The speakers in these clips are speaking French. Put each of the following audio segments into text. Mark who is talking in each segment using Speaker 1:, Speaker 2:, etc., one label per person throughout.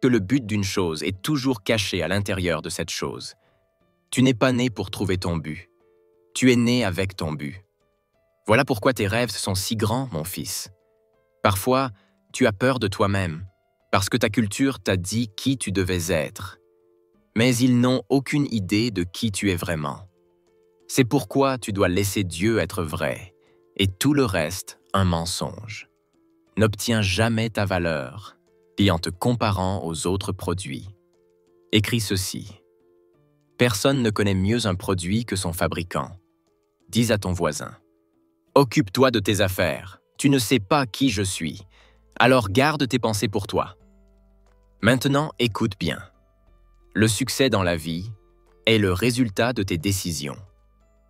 Speaker 1: que le but d'une chose est toujours caché à l'intérieur de cette chose. Tu n'es pas né pour trouver ton but. Tu es né avec ton but. Voilà pourquoi tes rêves sont si grands, mon fils. Parfois, tu as peur de toi-même, parce que ta culture t'a dit qui tu devais être. Mais ils n'ont aucune idée de qui tu es vraiment. C'est pourquoi tu dois laisser Dieu être vrai, et tout le reste un mensonge. N'obtiens jamais ta valeur, puis en te comparant aux autres produits. Écris ceci. Personne ne connaît mieux un produit que son fabricant. Dis à ton voisin. Occupe-toi de tes affaires. Tu ne sais pas qui je suis. Alors garde tes pensées pour toi. Maintenant, écoute bien. Le succès dans la vie est le résultat de tes décisions.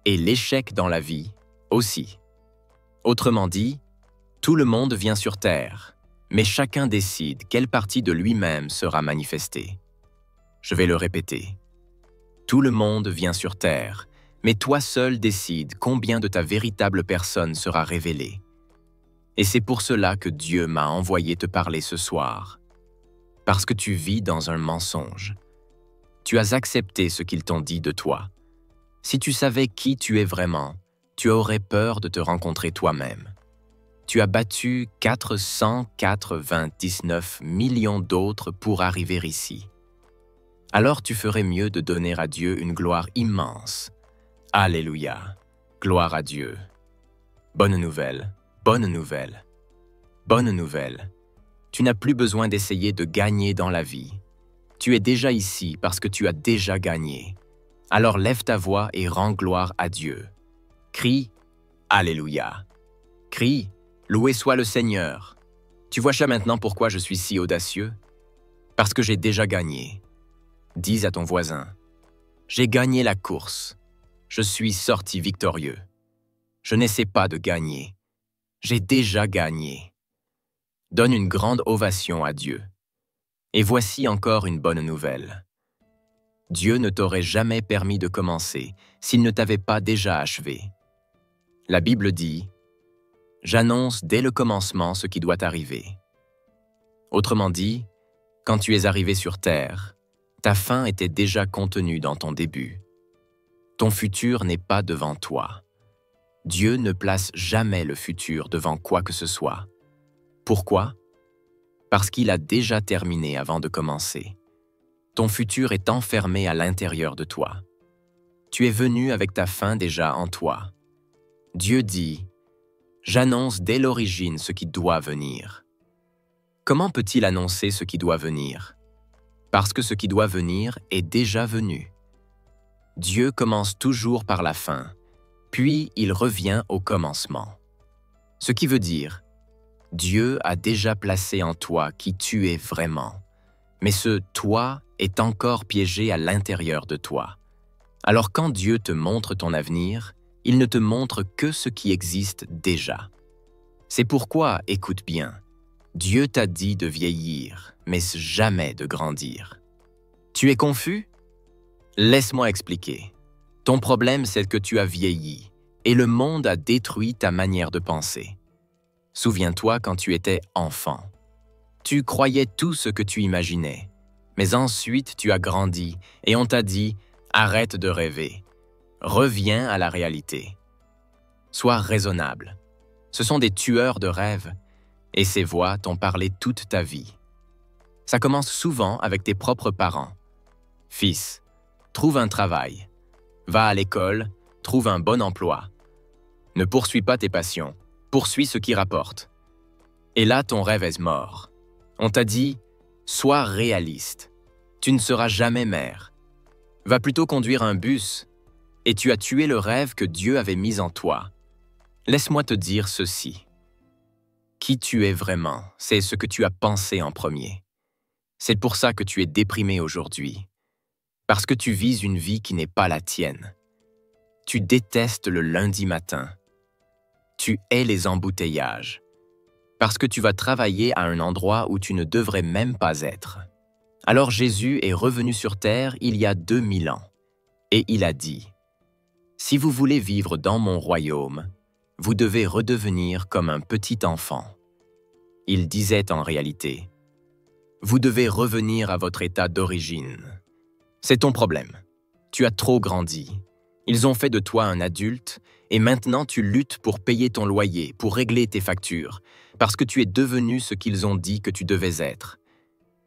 Speaker 1: Et l'échec dans la vie aussi. Autrement dit, tout le monde vient sur Terre, mais chacun décide quelle partie de lui-même sera manifestée. Je vais le répéter. Tout le monde vient sur Terre, mais toi seul décides combien de ta véritable personne sera révélée. Et c'est pour cela que Dieu m'a envoyé te parler ce soir. Parce que tu vis dans un mensonge. Tu as accepté ce qu'ils t'ont dit de toi. Si tu savais qui tu es vraiment, tu aurais peur de te rencontrer toi-même. Tu as battu 499 millions d'autres pour arriver ici. Alors tu ferais mieux de donner à Dieu une gloire immense. Alléluia, gloire à Dieu. Bonne nouvelle, bonne nouvelle, bonne nouvelle. Tu n'as plus besoin d'essayer de gagner dans la vie. Tu es déjà ici parce que tu as déjà gagné. Alors lève ta voix et rends gloire à Dieu. Crie « Alléluia ». Crie « Loué soit le Seigneur ». Tu vois maintenant pourquoi je suis si audacieux? Parce que j'ai déjà gagné. Dis à ton voisin « J'ai gagné la course. Je suis sorti victorieux. Je n'essaie pas de gagner. J'ai déjà gagné. » Donne une grande ovation à Dieu. Et voici encore une bonne nouvelle. Dieu ne t'aurait jamais permis de commencer s'il ne t'avait pas déjà achevé. La Bible dit « J'annonce dès le commencement ce qui doit arriver. » Autrement dit, quand tu es arrivé sur terre, ta fin était déjà contenue dans ton début. Ton futur n'est pas devant toi. Dieu ne place jamais le futur devant quoi que ce soit. Pourquoi? Parce qu'il a déjà terminé avant de commencer. Ton futur est enfermé à l'intérieur de toi. Tu es venu avec ta fin déjà en toi. Dieu dit « J'annonce dès l'origine ce qui doit venir. » Comment peut-il annoncer ce qui doit venir? Parce que ce qui doit venir est déjà venu. Dieu commence toujours par la fin, puis il revient au commencement. Ce qui veut dire, Dieu a déjà placé en toi qui tu es vraiment, mais ce « toi » est encore piégé à l'intérieur de toi. Alors quand Dieu te montre ton avenir, il ne te montre que ce qui existe déjà. C'est pourquoi, écoute bien, Dieu t'a dit de vieillir, mais jamais de grandir. Tu es confus? Laisse-moi expliquer. Ton problème, c'est que tu as vieilli, et le monde a détruit ta manière de penser. Souviens-toi quand tu étais enfant. Tu croyais tout ce que tu imaginais, mais ensuite tu as grandi et on t'a dit « Arrête de rêver, reviens à la réalité. » Sois raisonnable. Ce sont des tueurs de rêves et ces voix t'ont parlé toute ta vie. Ça commence souvent avec tes propres parents. Fils, trouve un travail. Va à l'école, trouve un bon emploi. Ne poursuis pas tes passions, poursuis ce qui rapporte. Et là, ton rêve est mort. On t'a dit « Sois réaliste. Tu ne seras jamais mère. Va plutôt conduire un bus. » Et tu as tué le rêve que Dieu avait mis en toi. Laisse-moi te dire ceci. Qui tu es vraiment, c'est ce que tu as pensé en premier. C'est pour ça que tu es déprimé aujourd'hui. Parce que tu vis une vie qui n'est pas la tienne. Tu détestes le lundi matin. Tu hais les embouteillages. Parce que tu vas travailler à un endroit où tu ne devrais même pas être. Alors Jésus est revenu sur terre il y a 2000 ans. Et il a dit « Si vous voulez vivre dans mon royaume, vous devez redevenir comme un petit enfant. » Il disait en réalité Vous devez revenir à votre état d'origine. C'est ton problème. Tu as trop grandi. Ils ont fait de toi un adulte et maintenant tu luttes pour payer ton loyer, pour régler tes factures, parce que tu es devenu ce qu'ils ont dit que tu devais être.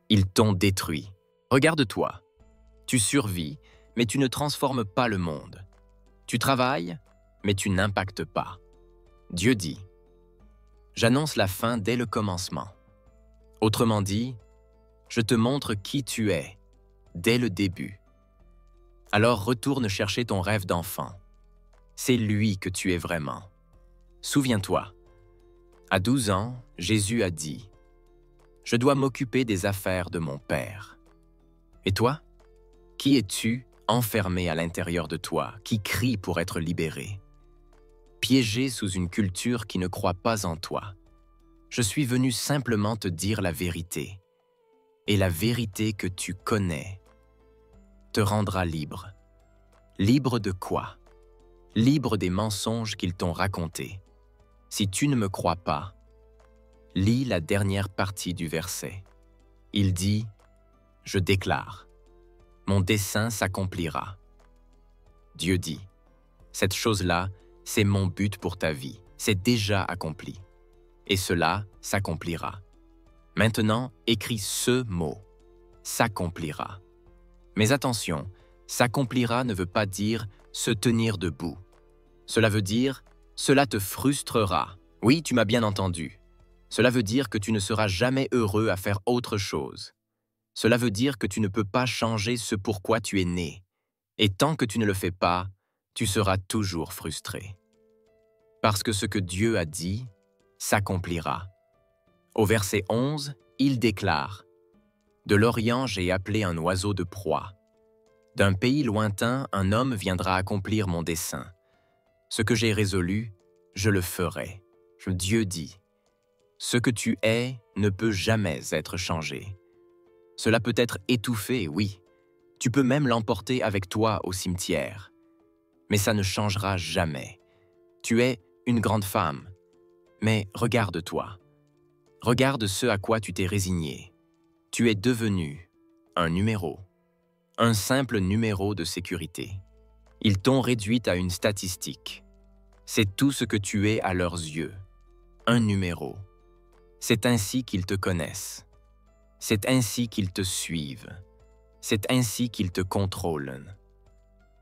Speaker 1: Ils t'ont détruit. Regarde-toi. Tu survis, mais tu ne transformes pas le monde. Tu travailles, mais tu n'impactes pas. Dieu dit, « J'annonce la fin dès le commencement. » Autrement dit, je te montre qui tu es, dès le début. Alors retourne chercher ton rêve d'enfant. C'est lui que tu es vraiment. Souviens-toi, à 12 ans, Jésus a dit, « Je dois m'occuper des affaires de mon Père. » Et toi, qui es-tu enfermé à l'intérieur de toi, qui crie pour être libéré? Piégé sous une culture qui ne croit pas en toi. Je suis venu simplement te dire la vérité. Et la vérité que tu connais te rendra libre. Libre de quoi? Libre des mensonges qu'ils t'ont racontés. Si tu ne me crois pas, lis la dernière partie du verset. Il dit, « Je déclare, mon dessein s'accomplira. » Dieu dit, « Cette chose-là, c'est mon but pour ta vie. C'est déjà accompli. Et cela s'accomplira. » Maintenant, écris ce mot, « s'accomplira ». Mais attention, « s'accomplira » ne veut pas dire « se tenir debout ». Cela veut dire « cela te frustrera ». Oui, tu m'as bien entendu. Cela veut dire que tu ne seras jamais heureux à faire autre chose. Cela veut dire que tu ne peux pas changer ce pourquoi tu es né. Et tant que tu ne le fais pas, tu seras toujours frustré. Parce que ce que Dieu a dit s'accomplira. Au verset 11, il déclare, « De l'Orient j'ai appelé un oiseau de proie. D'un pays lointain, un homme viendra accomplir mon dessein. Ce que j'ai résolu, je le ferai. » Dieu dit, « Ce que tu es ne peut jamais être changé. Cela peut être étouffé, oui. Tu peux même l'emporter avec toi au cimetière. Mais ça ne changera jamais. Tu es une grande femme. Mais regarde-toi. Regarde ce à quoi tu t'es résigné. Tu es devenu un numéro. Un simple numéro de sécurité. Ils t'ont réduite à une statistique. C'est tout ce que tu es à leurs yeux. Un numéro. C'est ainsi qu'ils te connaissent. C'est ainsi qu'ils te suivent. C'est ainsi qu'ils te contrôlent.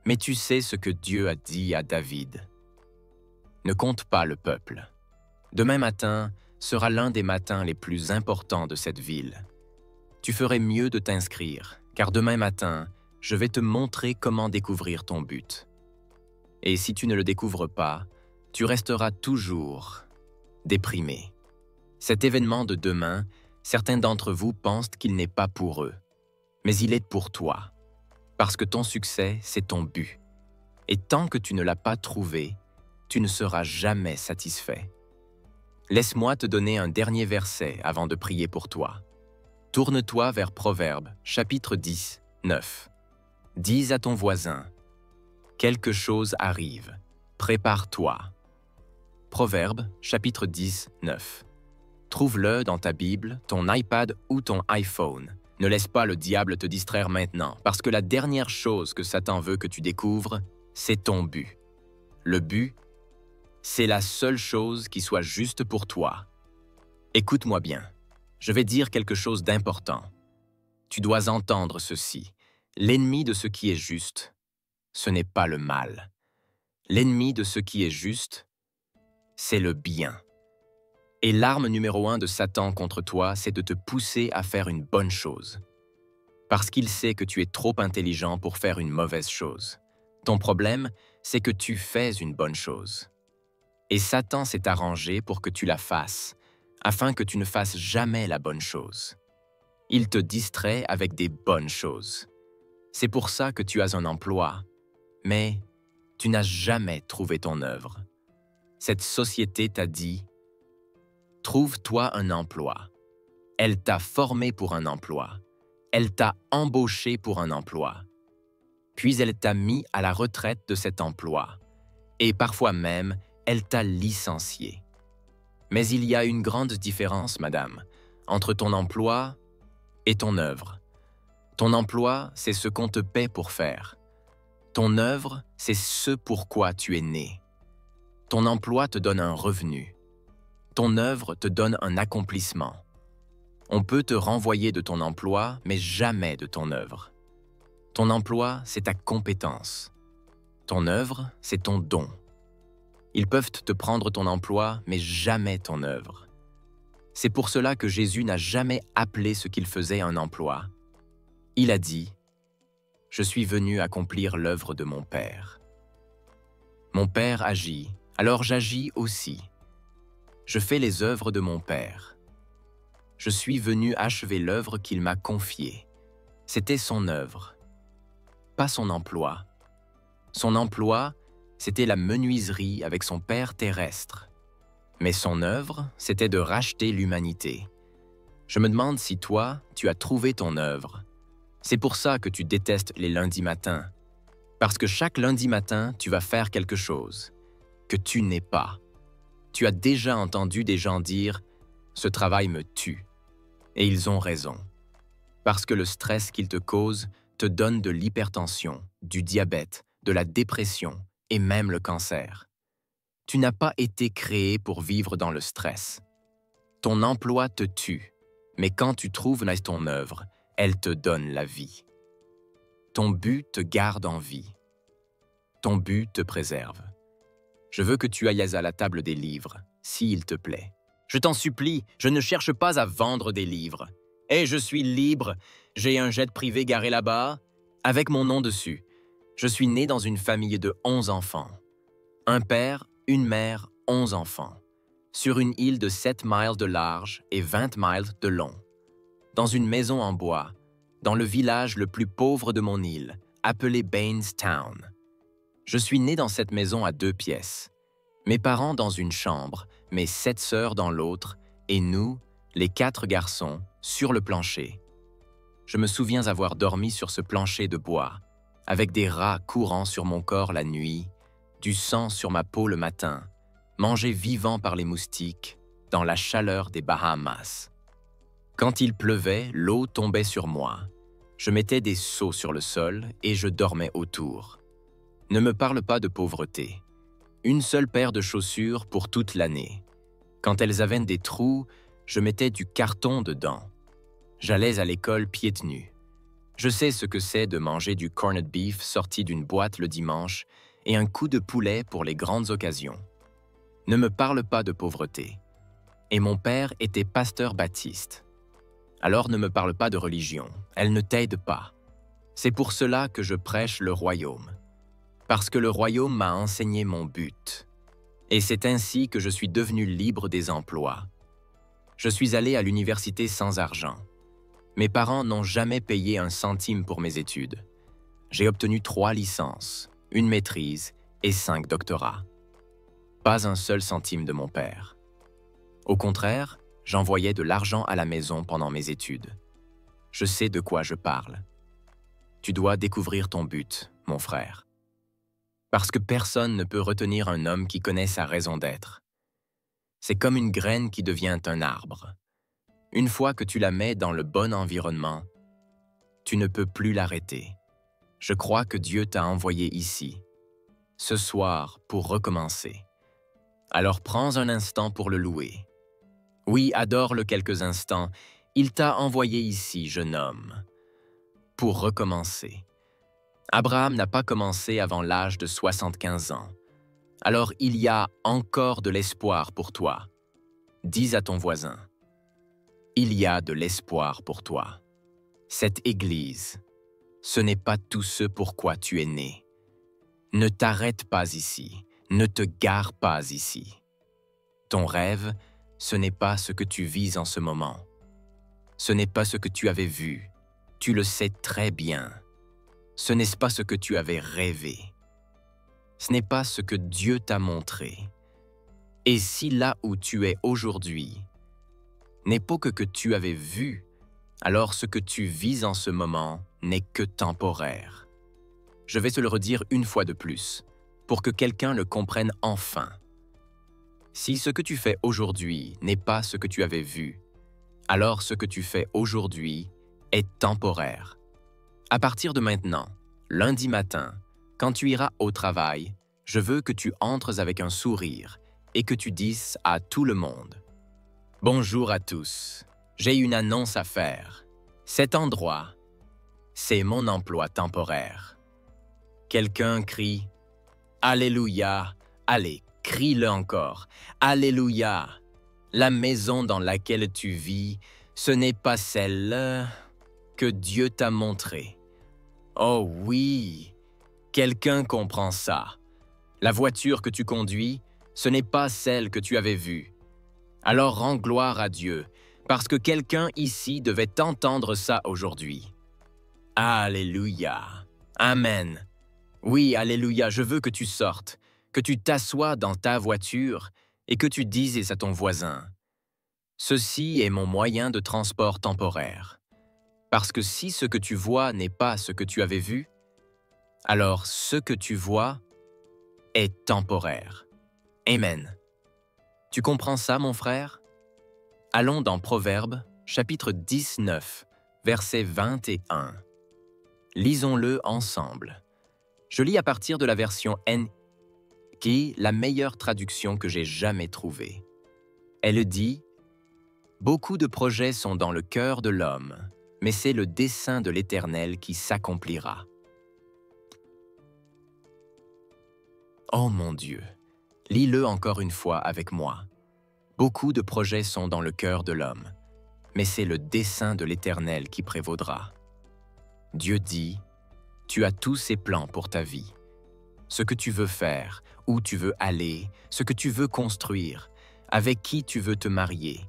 Speaker 1: Mais tu sais ce que Dieu a dit à David. Ne compte pas le peuple. Demain matin sera l'un des matins les plus importants de cette ville. Tu ferais mieux de t'inscrire, car demain matin, je vais te montrer comment découvrir ton but. Et si tu ne le découvres pas, tu resteras toujours déprimé. Cet événement de demain, certains d'entre vous pensent qu'il n'est pas pour eux, mais il est pour toi, parce que ton succès, c'est ton but. Et tant que tu ne l'as pas trouvé, tu ne seras jamais satisfait. Laisse-moi te donner un dernier verset avant de prier pour toi. Tourne-toi vers Proverbes, chapitre 10, 9. Dis à ton voisin, « Quelque chose arrive, prépare-toi. » Proverbes, chapitre 10, 9. Trouve-le dans ta Bible, ton iPad ou ton iPhone. Ne laisse pas le diable te distraire maintenant, parce que la dernière chose que Satan veut que tu découvres, c'est ton but. Le but, c'est la seule chose qui soit juste pour toi. Écoute-moi bien, je vais dire quelque chose d'important. Tu dois entendre ceci. L'ennemi de ce qui est juste, ce n'est pas le mal. L'ennemi de ce qui est juste, c'est le bien. Et l'arme numéro 1 de Satan contre toi, c'est de te pousser à faire une bonne chose. Parce qu'il sait que tu es trop intelligent pour faire une mauvaise chose. Ton problème, c'est que tu fais une bonne chose. Et Satan s'est arrangé pour que tu la fasses, afin que tu ne fasses jamais la bonne chose. Il te distrait avec des bonnes choses. C'est pour ça que tu as un emploi, mais tu n'as jamais trouvé ton œuvre. Cette société t'a dit « Trouve-toi un emploi ». Elle t'a formé pour un emploi. Elle t'a embauché pour un emploi. Puis elle t'a mis à la retraite de cet emploi. Et parfois même, elle t'a licencié. Mais il y a une grande différence, madame, entre ton emploi Et ton œuvre. Ton emploi, c'est ce qu'on te paie pour faire. Ton œuvre, c'est ce pourquoi tu es né. Ton emploi te donne un revenu. Ton œuvre te donne un accomplissement. On peut te renvoyer de ton emploi, mais jamais de ton œuvre. Ton emploi, c'est ta compétence. Ton œuvre, c'est ton don. Ils peuvent te prendre ton emploi, mais jamais ton œuvre. C'est pour cela que Jésus n'a jamais appelé ce qu'il faisait un emploi. Il a dit « Je suis venu accomplir l'œuvre de mon Père. Mon Père agit, alors j'agis aussi. Je fais les œuvres de mon Père. Je suis venu achever l'œuvre qu'il m'a confiée. C'était son œuvre, pas son emploi. Son emploi, c'était la menuiserie avec son Père terrestre. Mais son œuvre, c'était de racheter l'humanité. Je me demande si toi, tu as trouvé ton œuvre. C'est pour ça que tu détestes les lundis matins. Parce que chaque lundi matin, tu vas faire quelque chose que tu n'es pas. Tu as déjà entendu des gens dire « ce travail me tue ». Et ils ont raison. Parce que le stress qu'il te cause te donne de l'hypertension, du diabète, de la dépression et même le cancer. Tu n'as pas été créé pour vivre dans le stress. Ton emploi te tue, mais quand tu trouves ton œuvre, elle te donne la vie. Ton but te garde en vie. Ton but te préserve. Je veux que tu ailles à la table des livres, s'il te plaît. Je t'en supplie, je ne cherche pas à vendre des livres. Et je suis libre, j'ai un jet privé garé là-bas, avec mon nom dessus. Je suis né dans une famille de 11 enfants. Un père, une mère, 11 enfants. Sur une île de 7 miles de large et 20 miles de long. Dans une maison en bois, dans le village le plus pauvre de mon île, appelé Bainstown. Je suis né dans cette maison à 2 pièces. Mes parents dans une chambre, mes 7 sœurs dans l'autre, et nous, les 4 garçons, sur le plancher. Je me souviens avoir dormi sur ce plancher de bois, avec des rats courant sur mon corps la nuit, du sang sur ma peau le matin, mangé vivant par les moustiques, dans la chaleur des Bahamas. Quand il pleuvait, l'eau tombait sur moi. Je mettais des seaux sur le sol et je dormais autour. Ne me parle pas de pauvreté. Une seule paire de chaussures pour toute l'année. Quand elles avaient des trous, je mettais du carton dedans. J'allais à l'école pieds nus. Je sais ce que c'est de manger du corned beef sorti d'une boîte le dimanche et un coup de poulet pour les grandes occasions. Ne me parle pas de pauvreté. Et mon père était pasteur baptiste. Alors ne me parle pas de religion, elle ne t'aide pas. C'est pour cela que je prêche le royaume. Parce que le royaume m'a enseigné mon but. Et c'est ainsi que je suis devenu libre des emplois. Je suis allé à l'université sans argent. Mes parents n'ont jamais payé un centime pour mes études. J'ai obtenu 3 licences, une maîtrise et 5 doctorats. Pas un seul centime de mon père. Au contraire, j'envoyais de l'argent à la maison pendant mes études. Je sais de quoi je parle. Tu dois découvrir ton but, mon frère. Parce que personne ne peut retenir un homme qui connaît sa raison d'être. C'est comme une graine qui devient un arbre. Une fois que tu la mets dans le bon environnement, tu ne peux plus l'arrêter. Je crois que Dieu t'a envoyé ici, ce soir, pour recommencer. Alors prends un instant pour le louer. Oui, adore-le quelques instants. Il t'a envoyé ici, jeune homme, pour recommencer. Abraham n'a pas commencé avant l'âge de 75 ans. Alors il y a encore de l'espoir pour toi. Dis à ton voisin, il y a de l'espoir pour toi. Cette Église, ce n'est pas tout ce pourquoi tu es né. Ne t'arrête pas ici, ne te gare pas ici. Ton rêve, ce n'est pas ce que tu vis en ce moment. Ce n'est pas ce que tu avais vu, tu le sais très bien. Ce n'est pas ce que tu avais rêvé. Ce n'est pas ce que Dieu t'a montré. Et si là où tu es aujourd'hui n'est pas que tu avais vu, alors ce que tu vis en ce moment n'est que temporaire. Je vais te le redire une fois de plus, pour que quelqu'un le comprenne enfin. Si ce que tu fais aujourd'hui n'est pas ce que tu avais vu, alors ce que tu fais aujourd'hui est temporaire. À partir de maintenant, lundi matin, quand tu iras au travail, je veux que tu entres avec un sourire et que tu dises à tout le monde: « Bonjour à tous, j'ai une annonce à faire. Cet endroit, c'est mon emploi temporaire. » Quelqu'un crie « Alléluia !» Allez, crie-le encore. « Alléluia !» La maison dans laquelle tu vis, ce n'est pas celle que Dieu t'a montrée. Oh oui, quelqu'un comprend ça. La voiture que tu conduis, ce n'est pas celle que tu avais vue. Alors rends gloire à Dieu, parce que quelqu'un ici devait entendre ça aujourd'hui. Alléluia. Amen. Oui, alléluia, je veux que tu sortes, que tu t'assoies dans ta voiture et que tu dises à ton voisin: « Ceci est mon moyen de transport temporaire. » Parce que si ce que tu vois n'est pas ce que tu avais vu, alors ce que tu vois est temporaire. Amen. Tu comprends ça, mon frère? Allons dans Proverbes, chapitre 19, verset 21. Lisons-le ensemble. Je lis à partir de la version N, qui est la meilleure traduction que j'ai jamais trouvée. Elle dit: « Beaucoup de projets sont dans le cœur de l'homme, mais c'est le dessein de l'Éternel qui s'accomplira. » Oh mon Dieu, lis-le encore une fois avec moi. Beaucoup de projets sont dans le cœur de l'homme, mais c'est le dessein de l'Éternel qui prévaudra. Dieu dit: « Tu as tous ces plans pour ta vie. Ce que tu veux faire, où tu veux aller, ce que tu veux construire, avec qui tu veux te marier,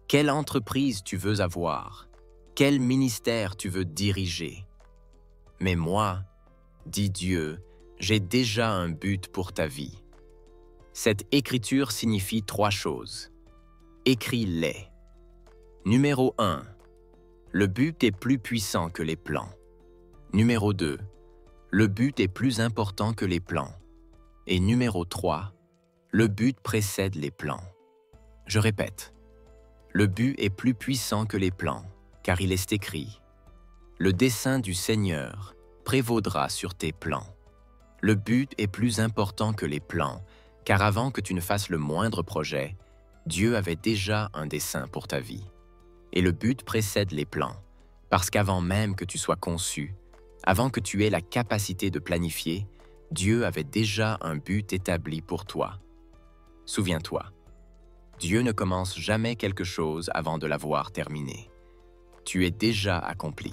Speaker 1: quelle entreprise tu veux avoir, quel ministère tu veux diriger. Mais moi, dit Dieu, j'ai déjà un but pour ta vie. » Cette écriture signifie 3 choses. Écris-les. Numéro 1. Le but est plus puissant que les plans. Numéro 2. Le but est plus important que les plans. Et numéro 3. Le but précède les plans. Je répète. Le but est plus puissant que les plans, car il est écrit: « Le dessein du Seigneur prévaudra sur tes plans. » Le but est plus important que les plans, car avant que tu ne fasses le moindre projet, Dieu avait déjà un dessein pour ta vie. Et le but précède les plans, parce qu'avant même que tu sois conçu, avant que tu aies la capacité de planifier, Dieu avait déjà un but établi pour toi. Souviens-toi, Dieu ne commence jamais quelque chose avant de l'avoir terminé. Tu es déjà accompli.